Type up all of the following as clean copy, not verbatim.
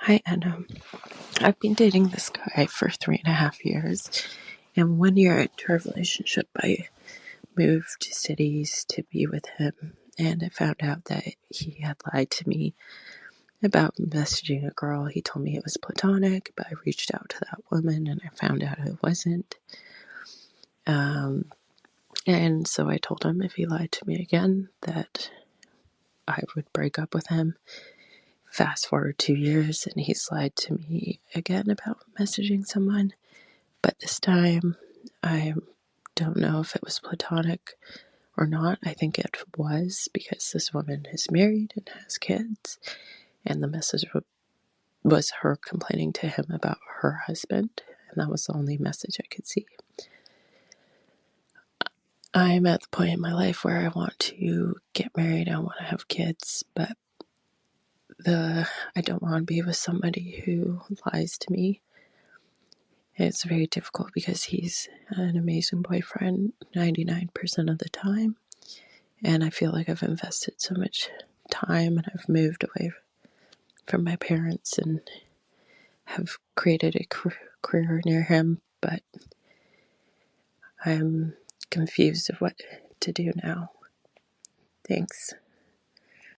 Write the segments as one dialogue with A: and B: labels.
A: Hi, Anna. I've been dating this guy for 3.5 years, and 1 year into our relationship, I moved cities to be with him, and I found out that he had lied to me about messaging a girl. He told me it was platonic, but I reached out to that woman, and I found out it wasn't. And so I told him if he lied to me again, that I would break up with him. Fast forward 2 years, and he's lied to me again about messaging someone. But this time, I don't know if it was platonic or not. I think it was because this woman is married and has kids, and the message was her complaining to him about her husband, and that was the only message I could see. I'm at the point in my life where I want to get married, I want to have kids, but I don't want to be with somebody who lies to me. It's very difficult because he's an amazing boyfriend 99% of the time. And I feel like I've invested so much time and I've moved away from my parents and have created a career near him. But I'm confused of what to do now. Thanks.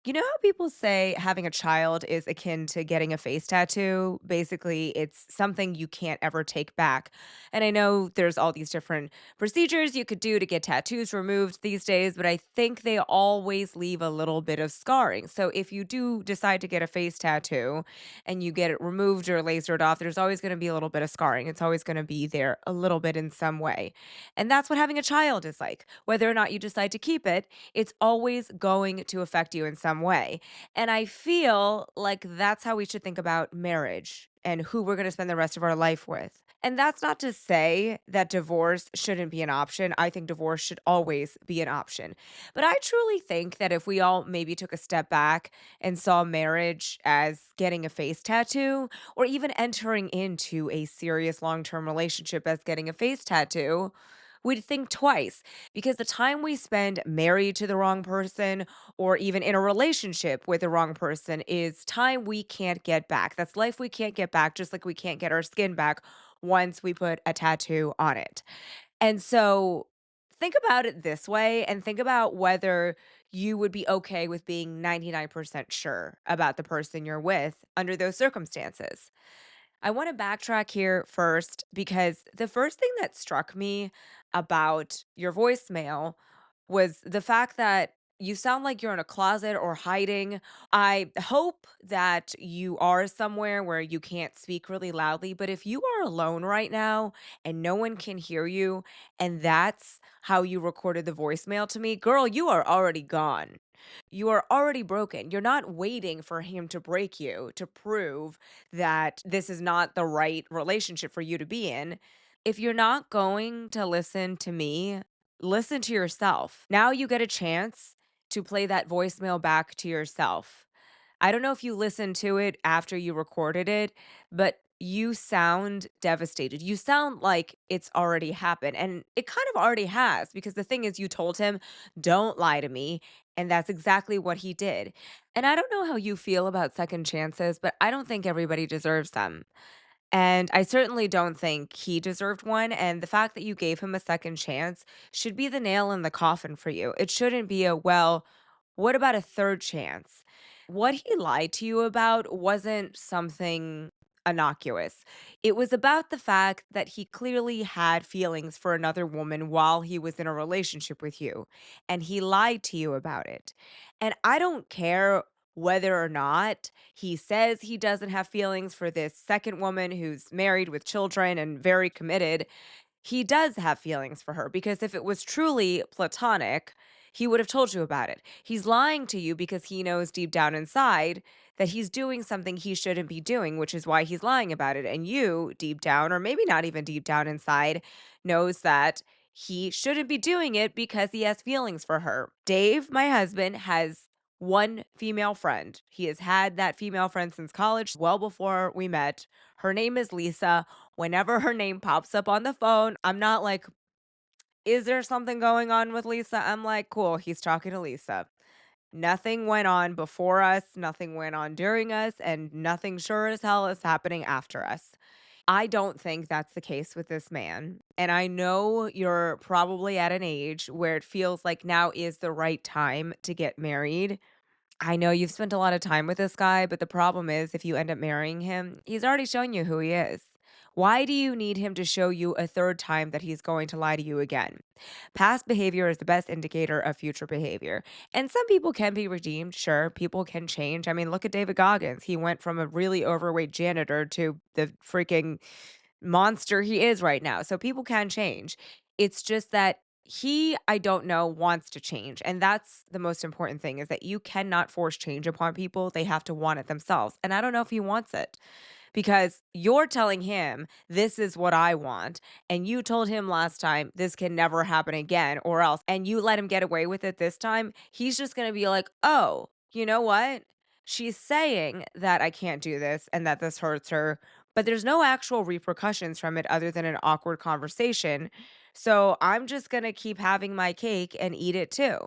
B: You know how people say having a child is akin to getting a face tattoo? Basically, it's something you can't ever take back. And I know there's all these different procedures you could do to get tattoos removed these days, but I think they always leave a little bit of scarring. So if you do decide to get a face tattoo and you get it removed or lasered off, there's always going to be a little bit of scarring. It's always going to be there a little bit in some way. And that's what having a child is like. Whether or not you decide to keep it, it's always going to affect you in some way. And I feel like that's how we should think about marriage and who we're going to spend the rest of our life with. And that's not to say that divorce shouldn't be an option. I think divorce should always be an option. But I truly think that if we all maybe took a step back and saw marriage as getting a face tattoo or even entering into a serious long term relationship as getting a face tattoo, we'd think twice because the time we spend married to the wrong person or even in a relationship with the wrong person is time we can't get back. That's life we can't get back, just like we can't get our skin back once we put a tattoo on it. And so think about it this way and think about whether you would be okay with being 99% sure about the person you're with under those circumstances. I want to backtrack here first because the first thing that struck me about your voicemail was the fact that you sound like you're in a closet or hiding. I hope that you are somewhere where you can't speak really loudly, but if you are alone right now and no one can hear you, and that's how you recorded the voicemail to me, girl, you are already gone. You are already broken. You're not waiting for him to break you to prove that this is not the right relationship for you to be in. If you're not going to listen to me, listen to yourself. Now you get a chance to play that voicemail back to yourself. I don't know if you listened to it after you recorded it, but you sound devastated. You sound like it's already happened. And it kind of already has, because the thing is, you told him, don't lie to me. And that's exactly what he did. And I don't know how you feel about second chances, but I don't think everybody deserves them. And I certainly don't think he deserved one. And the fact that you gave him a second chance should be the nail in the coffin for you. It shouldn't be a, well, what about a third chance? What he lied to you about wasn't something innocuous. It was about the fact that he clearly had feelings for another woman while he was in a relationship with you, and he lied to you about it. And I don't care whether or not he says he doesn't have feelings for this second woman who's married with children and very committed. He does have feelings for her because if it was truly platonic, he would have told you about it. He's lying to you because he knows deep down inside that he's doing something he shouldn't be doing, which is why he's lying about it. And you, deep down, or maybe not even deep down inside, knows that he shouldn't be doing it because he has feelings for her. Dave, my husband, has one female friend. He has had that female friend since college, well before we met. Her name is Lisa. Whenever her name pops up on the phone, I'm not like, "Is there something going on with Lisa?" I'm like, "Cool, he's talking to Lisa." Nothing went on before us, nothing went on during us, and nothing sure as hell is happening after us. I don't think that's the case with this man. And I know you're probably at an age where it feels like now is the right time to get married. I know you've spent a lot of time with this guy, but the problem is if you end up marrying him, he's already shown you who he is. Why do you need him to show you a third time that he's going to lie to you again? Past behavior is the best indicator of future behavior. And some people can be redeemed. Sure, people can change. I mean, look at David Goggins. He went from a really overweight janitor to the freaking monster he is right now. So people can change. It's just that he, I don't know, wants to change. And that's the most important thing is that you cannot force change upon people. They have to want it themselves. And I don't know if he wants it because you're telling him, this is what I want. And you told him last time, this can never happen again, or else. And you let him get away with it this time. He's just going to be like, oh, you know what? She's saying that I can't do this and that this hurts her, but there's no actual repercussions from it other than an awkward conversation. So I'm just going to keep having my cake and eat it too.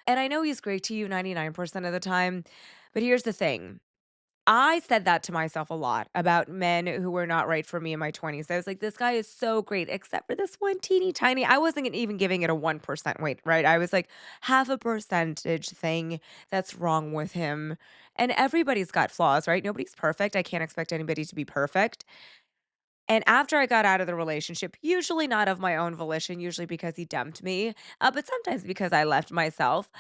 B: And I know he's great to you 99% of the time, but here's the thing. I said that to myself a lot about men who were not right for me in my 20s. I was like, this guy is so great, except for this one teeny tiny. I wasn't even giving it a 1% weight, right? I was like, half a percentage thing that's wrong with him. And everybody's got flaws, right? Nobody's perfect. I can't expect anybody to be perfect. And after I got out of the relationship, usually not of my own volition, usually because he dumped me, but sometimes because I left myself.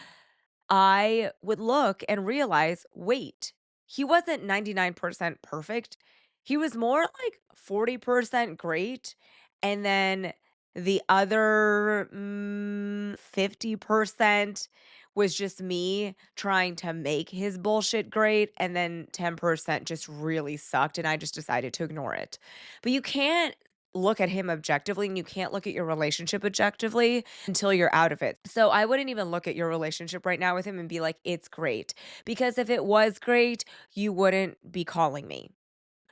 B: I would look and realize, wait, he wasn't 99% perfect. He was more like 40% great. And then the other 50% was just me trying to make his bullshit great. And then 10% just really sucked. And I just decided to ignore it. But you can't look at him objectively and you can't look at your relationship objectively until you're out of it. So I wouldn't even look at your relationship right now with him and be like, it's great. Because if it was great, you wouldn't be calling me.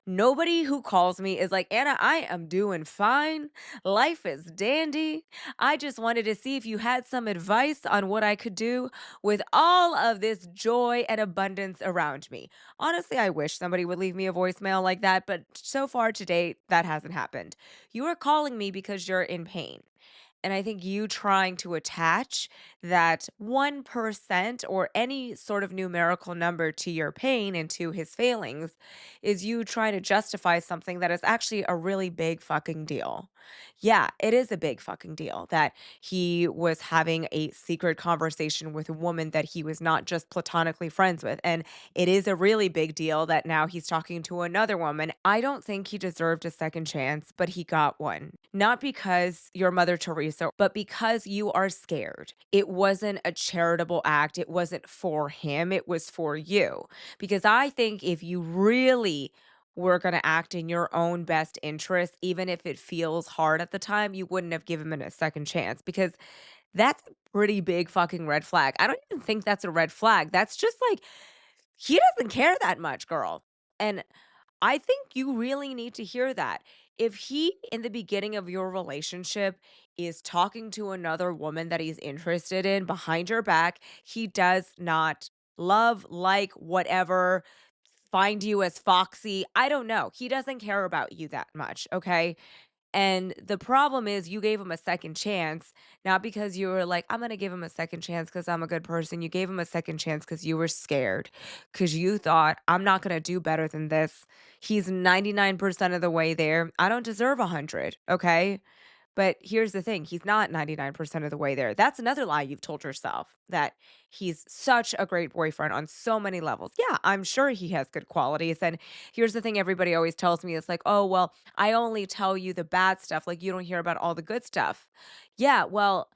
B: Nobody who calls me is like, Anna, I am doing fine. Life is dandy. I just wanted to see if you had some advice on what I could do with all of this joy and abundance around me. Honestly, I wish somebody would leave me a voicemail like that, but so far to date, that hasn't happened. You are calling me because you're in pain. And I think you trying to attach that 1% or any sort of numerical number to your pain and to his failings is you trying to justify something that is actually a really big fucking deal. Yeah, it is a big fucking deal that he was having a secret conversation with a woman that he was not just platonically friends with. And it is a really big deal that now he's talking to another woman. I don't think he deserved a second chance, but he got one. Not because you're Mother Teresa, but because you are scared. It wasn't a charitable act. It wasn't for him. It was for you. Because I think if you really were going to act in your own best interest, even if it feels hard at the time, you wouldn't have given him a second chance because that's a pretty big fucking red flag. I don't even think that's a red flag. That's just like, he doesn't care that much, girl. And I think you really need to hear that. If he, in the beginning of your relationship, is talking to another woman that he's interested in behind your back, he does not love, like, whatever, find you as foxy. I don't know. He doesn't care about you that much. Okay. And the problem is you gave him a second chance, not because you were like, I'm going to give him a second chance because I'm a good person. You gave him a second chance because you were scared, because you thought, I'm not going to do better than this. He's 99% of the way there. I don't deserve 100. Okay. But here's the thing, he's not 99% of the way there. That's another lie you've told yourself, that he's such a great boyfriend on so many levels. Yeah, I'm sure he has good qualities. And here's the thing everybody always tells me, it's like, oh, well, I only tell you the bad stuff. Like, you don't hear about all the good stuff. Yeah, well,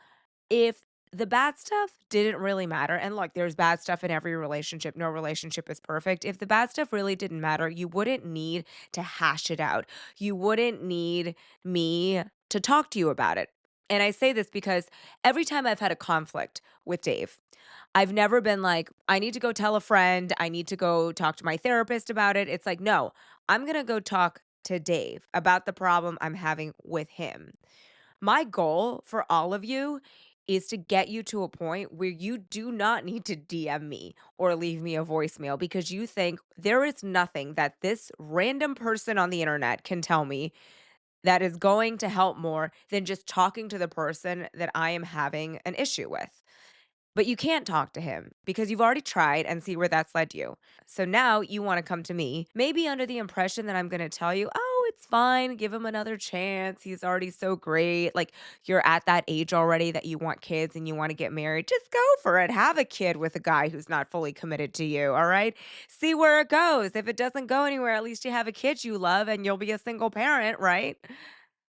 B: if the bad stuff didn't really matter, and look, there's bad stuff in every relationship. No relationship is perfect. If the bad stuff really didn't matter, you wouldn't need to hash it out. You wouldn't need me to talk to you about it. And I say this because every time I've had a conflict with Dave, I've never been like, I need to go tell a friend, I need to go talk to my therapist about it. It's like, no, I'm going to go talk to Dave about the problem I'm having with him. My goal for all of you is to get you to a point where you do not need to DM me or leave me a voicemail because you think there is nothing that this random person on the internet can tell me that is going to help more than just talking to the person that I am having an issue with. But you can't talk to him because you've already tried and see where that's led you. So now you want to come to me, maybe under the impression that I'm going to tell you, oh, it's fine. Give him another chance. He's already so great. Like you're at that age already that you want kids and you want to get married. Just go for it. Have a kid with a guy who's not fully committed to you. All right. See where it goes. If it doesn't go anywhere, at least you have a kid you love and you'll be a single parent, right?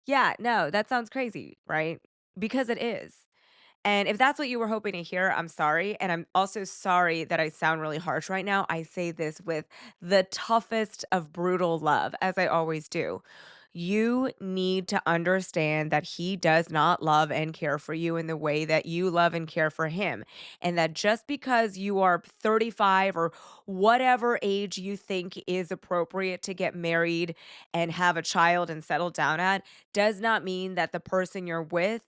B: Yeah. No, that sounds crazy, right? Because it is. And if that's what you were hoping to hear, I'm sorry. And I'm also sorry that I sound really harsh right now. I say this with the toughest of brutal love, as I always do. You need to understand that he does not love and care for you in the way that you love and care for him. And that just because you are 35 or whatever age you think is appropriate to get married and have a child and settle down at, does not mean that the person you're with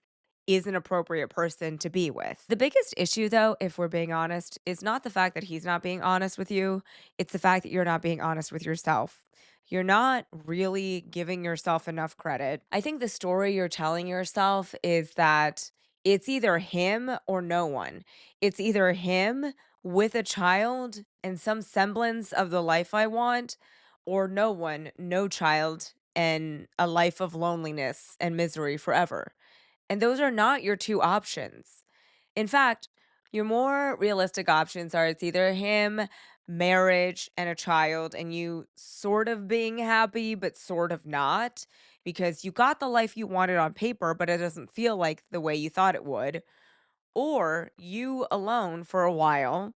B: is an appropriate person to be with. The biggest issue, though, if we're being honest, is not the fact that he's not being honest with you, it's the fact that you're not being honest with yourself. You're not really giving yourself enough credit. I think the story you're telling yourself is that it's either him or no one. It's either him with a child and some semblance of the life I want, or no one, no child, and a life of loneliness and misery forever. And those are not your 2 options. In fact, your more realistic options are it's either him, marriage, and a child, and you sort of being happy, but sort of not, because you got the life you wanted on paper, but it doesn't feel like the way you thought it would. Or you alone for a while,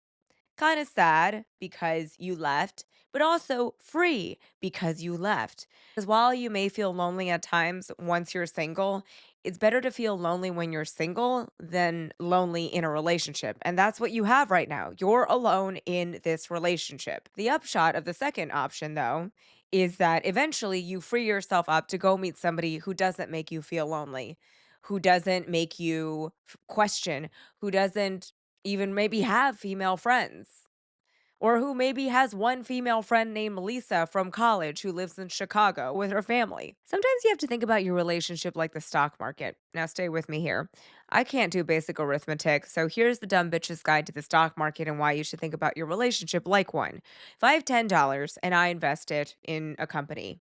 B: kind of sad because you left, but also free because you left. Because while you may feel lonely at times once you're single, it's better to feel lonely when you're single than lonely in a relationship. And that's what you have right now. You're alone in this relationship. The upshot of the second option, though, is that eventually you free yourself up to go meet somebody who doesn't make you feel lonely, who doesn't make you question, who doesn't even maybe have female friends, or who maybe has one female friend named Lisa from college who lives in Chicago with her family. Sometimes you have to think about your relationship like the stock market. Now, stay with me here. I can't do basic arithmetic, so here's the dumb bitch's guide to the stock market and why you should think about your relationship like one. If I have $10 and I invest it in a company,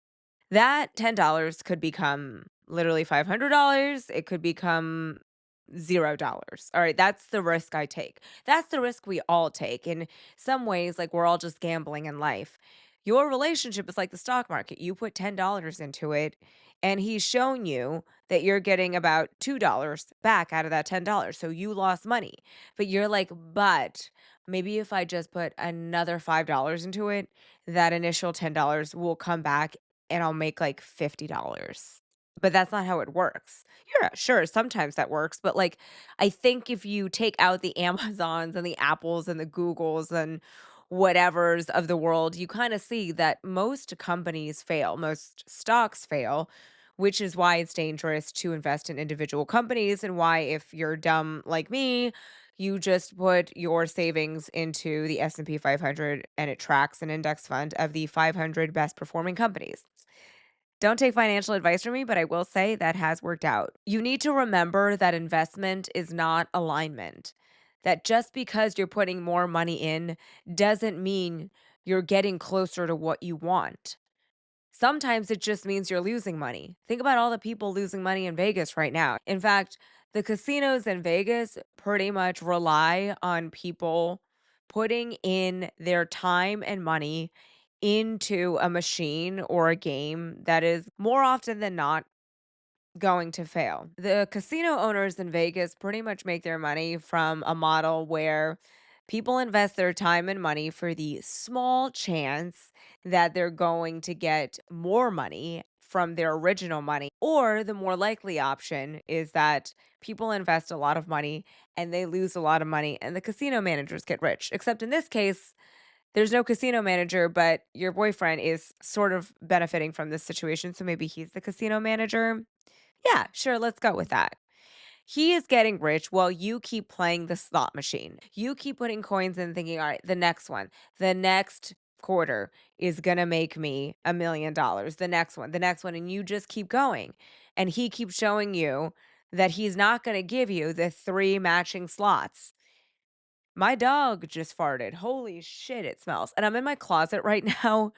B: that $10 could become literally $500. It could become $0. All right, that's the risk I take. That's the risk we all take. In some ways, like we're all just gambling in life. Your relationship is like the stock market. You put $10 into it, and he's shown you that you're getting about $2 back out of that $10. So you lost money. But you're like, but maybe if I just put another $5 into it, that initial $10 will come back and I'll make like $50. But that's not how it works. Yeah, sure, sometimes that works, but, like, I think if you take out the Amazons and the Apples and the Googles and whatevers of the world, you kinda see that most companies fail, most stocks fail, which is why it's dangerous to invest in individual companies and why if you're dumb like me, you just put your savings into the S&P 500 and it tracks an index fund of the 500 best performing companies. Don't take financial advice from me, but I will say that has worked out. You need to remember that investment is not alignment. That just because you're putting more money in doesn't mean you're getting closer to what you want. Sometimes it just means you're losing money. Think about all the people losing money in Vegas right now. In fact, the casinos in Vegas pretty much rely on people putting in their time and money into a machine or a game that is more often than not going to fail. The casino owners in Vegas pretty much make their money from a model where people invest their time and money for the small chance that they're going to get more money from their original money. Or the more likely option is that people invest a lot of money and they lose a lot of money and the casino managers get rich. Except in this case, there's no casino manager, but your boyfriend is sort of benefiting from this situation. So maybe he's the casino manager. Yeah, sure, let's go with that. He is getting rich while you keep playing the slot machine. You keep putting coins in thinking, all right, the next one, the next quarter is going to make me $1 million. The next one. And you just keep going. And he keeps showing you that he's not going to give you the three matching slots. My dog just farted. Holy shit, it smells. And I'm in my closet right now.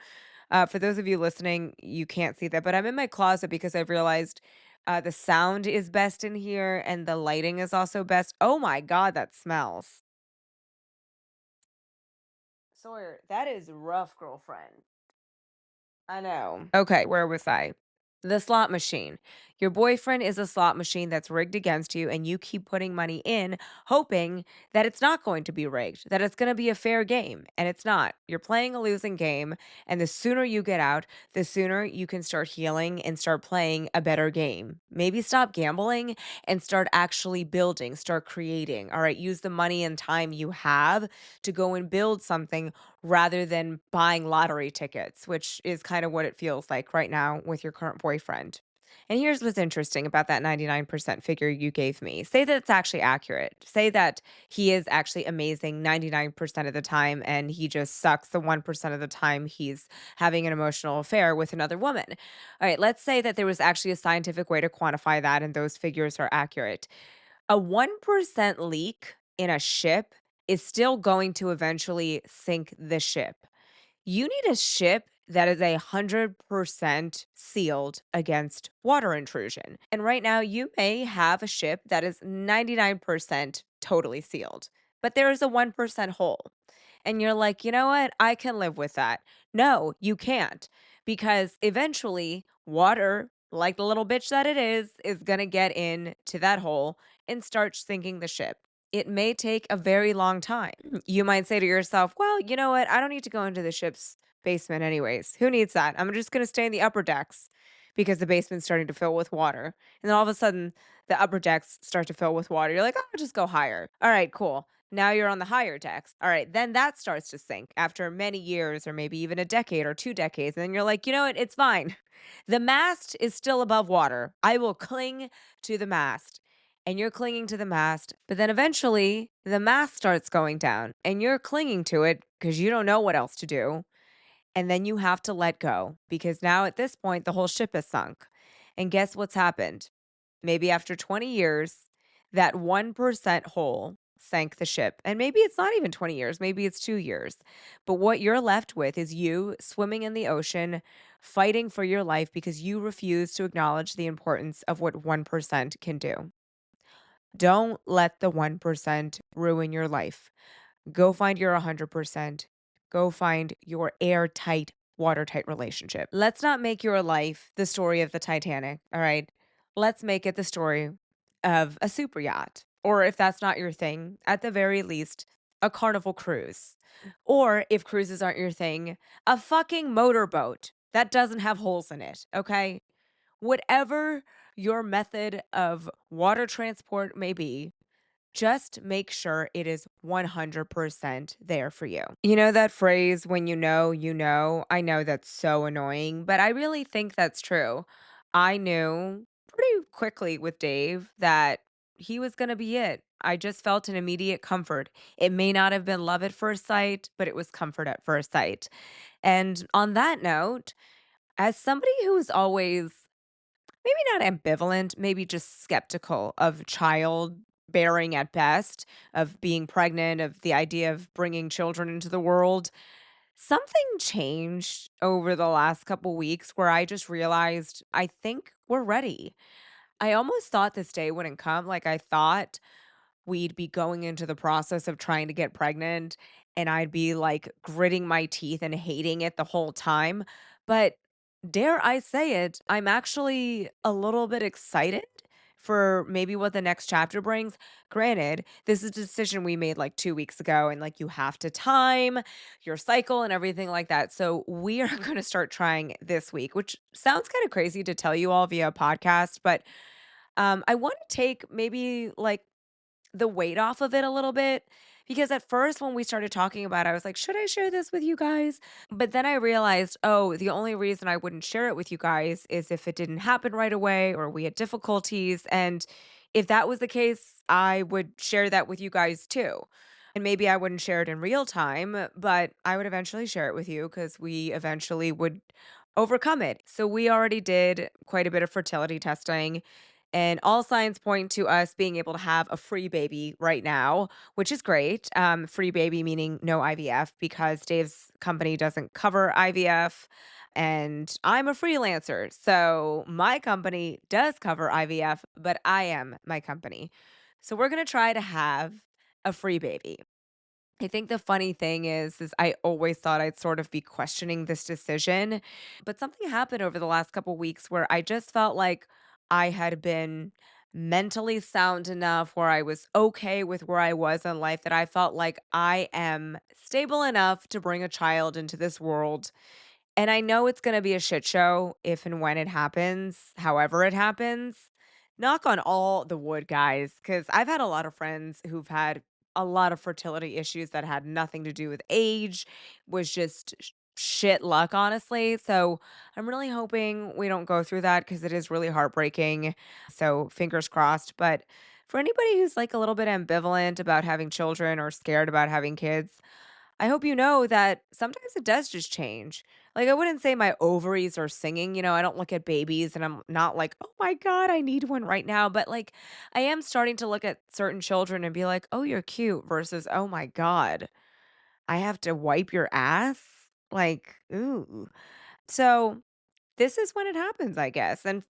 B: For those of you listening, you can't see that, but I'm in my closet because I've realized the sound is best in here and the lighting is also best. Oh my God, that smells. Sawyer, that is rough, girlfriend. I know. Okay, where was I? The slot machine. Your boyfriend is a slot machine that's rigged against you, and you keep putting money in, hoping that it's not going to be rigged, that it's going to be a fair game. And it's not. You're playing a losing game. And the sooner you get out, the sooner you can start healing and start playing a better game. Maybe stop gambling and start actually building, start creating. All right, use the money and time you have to go and build something rather than buying lottery tickets, which is kind of what it feels like right now with your current boyfriend. And here's what's interesting about that 99% figure you gave me. Say that it's actually accurate. Say that he is actually amazing 99% of the time and he just sucks the 1% of the time he's having an emotional affair with another woman. All right, let's say that there was actually a scientific way to quantify that and those figures are accurate. A 1% leak in a ship is still going to eventually sink the ship. You need a ship that is 100% sealed against water intrusion. And right now, you may have a ship that is 99% totally sealed, but there is a 1% hole. And you're like, you know what? I can live with that. No, you can't. Because eventually, water, like the little bitch that it is going to get into that hole and start sinking the ship. It may take a very long time. You might say to yourself, well, you know what? I don't need to go into the ship's basement anyways. Who needs that? I'm just going to stay in the upper decks because the basement's starting to fill with water. And then all of a sudden, the upper decks start to fill with water. You're like, oh, I'll just go higher. All right, cool. Now you're on the higher decks. All right, then that starts to sink after many years or maybe even a decade or 2 decades. And then you're like, you know what? It's fine. The mast is still above water. I will cling to the mast. And you're clinging to the mast, but then eventually the mast starts going down and you're clinging to it because you don't know what else to do. And then you have to let go because now at this point, the whole ship is sunk. And guess what's happened? Maybe after 20 years, that 1% hole sank the ship. And maybe it's not even 20 years, maybe it's 2 years. But what you're left with is you swimming in the ocean, fighting for your life because you refuse to acknowledge the importance of what 1% can do. Don't let the 1% ruin your life. Go find your 100%. Go find your airtight, watertight relationship. Let's not make your life the story of the Titanic, all right? Let's make it the story of a super yacht. Or if that's not your thing, at the very least, a carnival cruise. Or if cruises aren't your thing, a fucking motorboat that doesn't have holes in it, okay? Whatever your method of water transport may be, just make sure it is 100% there for you. You know that phrase, when you know, you know? I know that's so annoying, but I really think that's true. I knew pretty quickly with Dave that he was going to be it. I just felt an immediate comfort. It may not have been love at first sight, but it was comfort at first sight. And on that note, as somebody who's always maybe not ambivalent, maybe just skeptical of childbearing at best, of being pregnant, of the idea of bringing children into the world. Something changed over the last couple weeks where I just realized I think we're ready. I almost thought this day wouldn't come. Like I thought we'd be going into the process of trying to get pregnant and I'd be like gritting my teeth and hating it the whole time. But dare I say it, I'm actually a little bit excited for maybe what the next chapter brings. Granted, this is a decision we made like 2 weeks ago, and like you have to time your cycle and everything like that. So we are going to start trying this week, which sounds kind of crazy to tell you all via a podcast, but I want to take maybe like the weight off of it a little bit because at first when we started talking about it, I was like, "Should I share this with you guys?" But then I realized, "Oh, the only reason I wouldn't share it with you guys is if it didn't happen right away or we had difficulties." And If that was the case, I would share that with you guys too. And maybe I wouldn't share it in real time, but I would eventually share it with you because we eventually would overcome it. So we already did quite a bit of fertility testing, and all signs point to us being able to have a free baby right now, which is great. Free baby meaning no IVF because Dave's company doesn't cover IVF. And I'm a freelancer. So my company does cover IVF, but I am my company. So we're going to try to have a free baby. I think the funny thing is I always thought I'd sort of be questioning this decision, but something happened over the last couple weeks where I just felt like I had been mentally sound enough, where I was okay with where I was in life, that I felt like I am stable enough to bring a child into this world. And I know it's gonna be a shit show if and when it happens, however it happens. Knock on all the wood, guys, because 'cause I've had a lot of friends who've had a lot of fertility issues that had nothing to do with age, was just shit luck, honestly. So, I'm really hoping we don't go through that because it is really heartbreaking. So, fingers crossed. But for anybody who's, like, a little bit ambivalent about having children or scared about having kids, I hope you know that sometimes it does just change. Like, I wouldn't say my ovaries are singing, I don't look at babies and I'm not like, "Oh my god, I need one right now," but, like, I am starting to look at certain children and be like, "Oh, you're cute," versus, "Oh my god, I have to wipe your ass?" Like, ooh. So this is when it happens, I guess, and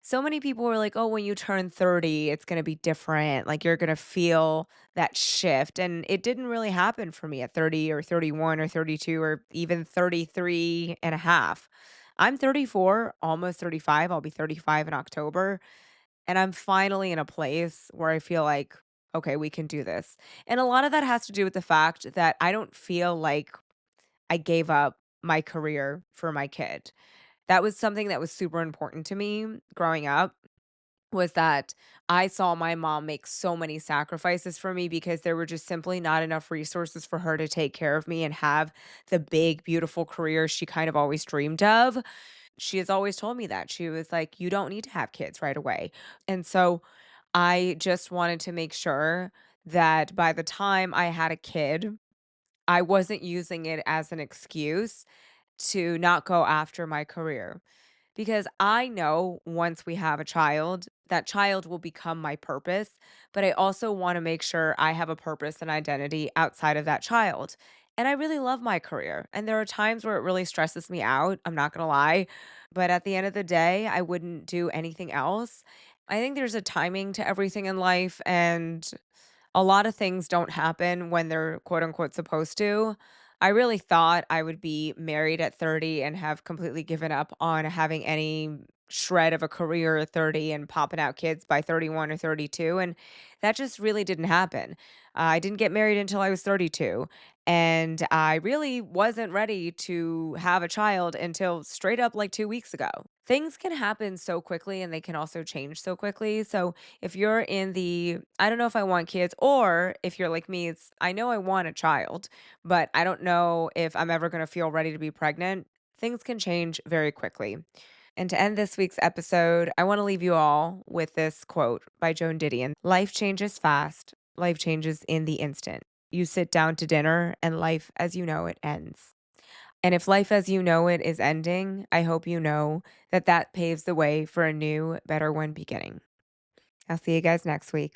B: so many people were like, "Oh, when you turn 30, it's gonna be different, like, you're gonna feel that shift," and it didn't really happen for me at 30 or 31 or 32 or even 33 and a half. I'm 34, almost 35, I'll be 35 in October, and I'm finally in a place where I feel like, "Okay, we can do this," and a lot of that has to do with the fact that I don't feel like I gave up my career for my kid. That was something that was super important to me growing up, was that I saw my mom make so many sacrifices for me because there were just simply not enough resources for her to take care of me and have the big, beautiful career she kind of always dreamed of. She has always told me that. She was like, "You don't need to have kids right away." And so I just wanted to make sure that by the time I had a kid, I wasn't using it as an excuse to not go after my career. Because I know once we have a child, that child will become my purpose, but I also wanna make sure I have a purpose and identity outside of that child. And I really love my career, and there are times where it really stresses me out, I'm not gonna lie, but at the end of the day, I wouldn't do anything else. I think there's a timing to everything in life, and a lot of things don't happen when they're quote unquote supposed to. I really thought I would be married at 30 and have completely given up on having any shred of a career at 30 and popping out kids by 31 or 32. And that just really didn't happen. I didn't get married until I was 32. And I really wasn't ready to have a child until straight up like 2 weeks ago. Things can happen so quickly and they can also change so quickly. So if you're in the, I don't know if I want kids, or if you're like me, it's, I know I want a child, but I don't know if I'm ever going to feel ready to be pregnant. Things can change very quickly. And to end this week's episode, I want to leave you all with this quote by Joan Didion: "Life changes fast, life changes in the instant. You sit down to dinner, and life as you know it ends." And if life as you know it is ending, I hope you know that that paves the way for a new, better one beginning. I'll see you guys next week.